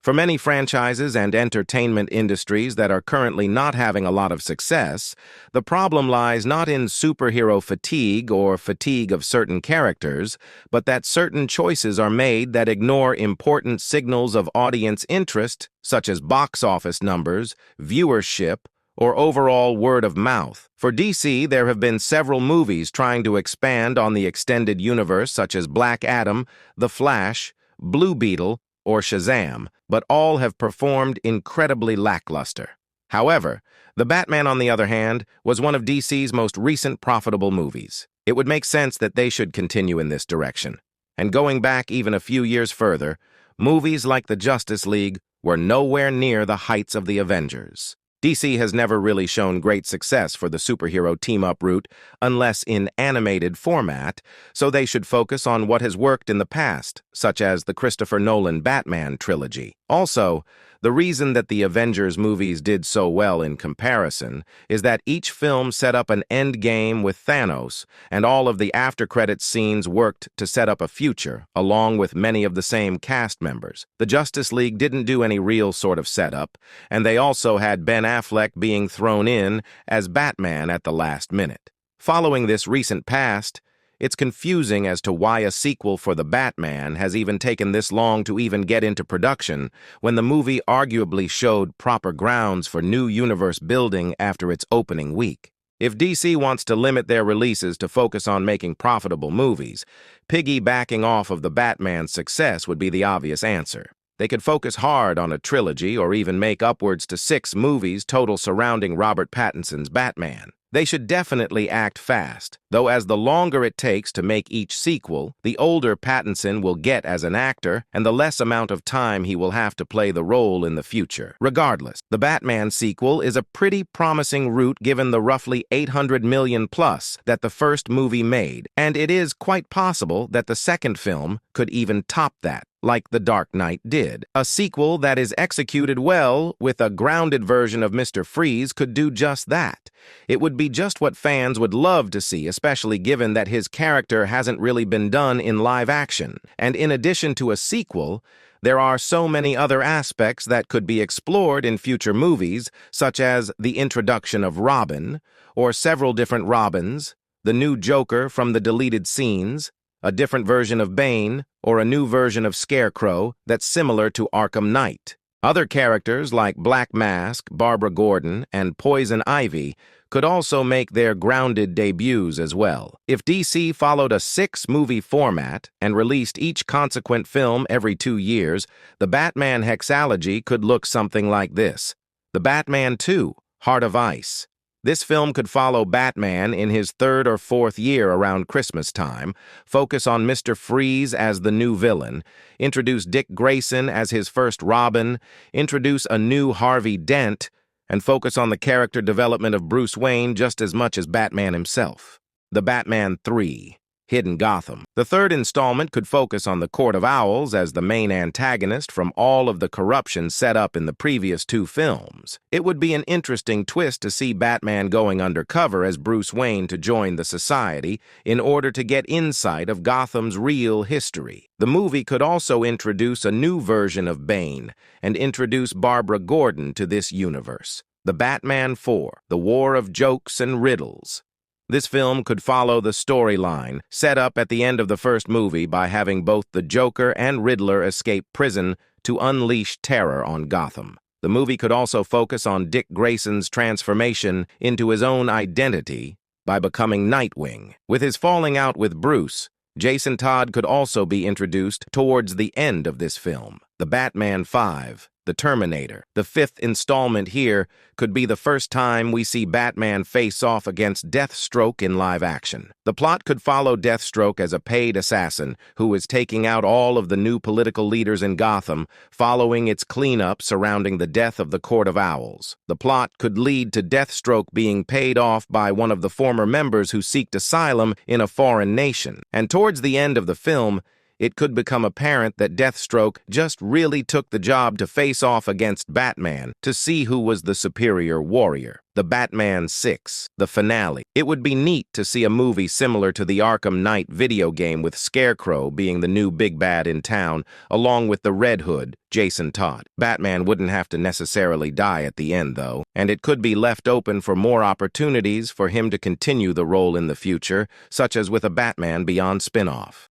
For many franchises and entertainment industries that are currently not having a lot of success, the problem lies not in superhero fatigue or fatigue of certain characters, but that certain choices are made that ignore important signals of audience interest, such as box office numbers, viewership, or overall word of mouth. For DC, there have been several movies trying to expand on the extended universe, such as Black Adam, The Flash, Blue Beetle, or Shazam, but all have performed incredibly lackluster. However, The Batman, on the other hand, was one of DC's most recent profitable movies. It would make sense that they should continue in this direction. And going back even a few years further, movies like the Justice League were nowhere near the heights of the Avengers. DC has never really shown great success for the superhero team-up route unless in animated format, so they should focus on what has worked in the past, such as the Christopher Nolan Batman trilogy. Also, the reason that the Avengers movies did so well in comparison is that each film set up an end game with Thanos, and all of the after-credits scenes worked to set up a future, along with many of the same cast members. The Justice League didn't do any real sort of setup, and they also had Ben Affleck being thrown in as Batman at the last minute. Following this recent past, it's confusing as to why a sequel for The Batman has even taken this long to even get into production when the movie arguably showed proper grounds for new universe building after its opening week. If DC wants to limit their releases to focus on making profitable movies, piggybacking off of The Batman's success would be the obvious answer. They could focus hard on a trilogy or even make upwards to 6 movies total surrounding Robert Pattinson's Batman. They should definitely act fast, though as the longer it takes to make each sequel, the older Pattinson will get as an actor and the less amount of time he will have to play the role in the future. Regardless, the Batman sequel is a pretty promising route given the roughly $800 million plus that the first movie made, and it is quite possible that the second film could even top that, like The Dark Knight did. A sequel that is executed well with a grounded version of Mr. Freeze could do just that. It would be just what fans would love to see, especially given that his character hasn't really been done in live action. And in addition to a sequel, there are so many other aspects that could be explored in future movies, such as the introduction of Robin, or several different Robins, the new Joker from the deleted scenes, a different version of Bane, or a new version of Scarecrow that's similar to Arkham Knight. Other characters like Black Mask, Barbara Gordon, and Poison Ivy could also make their grounded debuts as well. If DC followed a 6-movie format and released each consequent film every 2 years, the Batman hexalogy could look something like this. The Batman 2, Heart of Ice. This film could follow Batman in his 3rd or 4th year around Christmas time, focus on Mr. Freeze as the new villain, introduce Dick Grayson as his first Robin, introduce a new Harvey Dent, and focus on the character development of Bruce Wayne just as much as Batman himself. The Batman 3, Hidden Gotham. The 3rd installment could focus on the Court of Owls as the main antagonist from all of the corruption set up in the previous 2 films. It would be an interesting twist to see Batman going undercover as Bruce Wayne to join the society in order to get insight of Gotham's real history. The movie could also introduce a new version of Bane and introduce Barbara Gordon to this universe. The Batman 4, The War of Jokes and Riddles. This film could follow the storyline set up at the end of the first movie by having both the Joker and Riddler escape prison to unleash terror on Gotham. The movie could also focus on Dick Grayson's transformation into his own identity by becoming Nightwing. With his falling out with Bruce, Jason Todd could also be introduced towards the end of this film. The Batman 5, The Terminator. The 5th installment here could be the first time we see Batman face off against Deathstroke in live action. The plot could follow Deathstroke as a paid assassin who is taking out all of the new political leaders in Gotham following its cleanup surrounding the death of the Court of Owls. The plot could lead to Deathstroke being paid off by one of the former members who seeked asylum in a foreign nation. And towards the end of the film, it could become apparent that Deathstroke just really took the job to face off against Batman to see who was the superior warrior. The Batman 6, the finale. It would be neat to see a movie similar to the Arkham Knight video game with Scarecrow being the new big bad in town, along with the Red Hood, Jason Todd. Batman wouldn't have to necessarily die at the end, though, and it could be left open for more opportunities for him to continue the role in the future, such as with a Batman Beyond spin-off.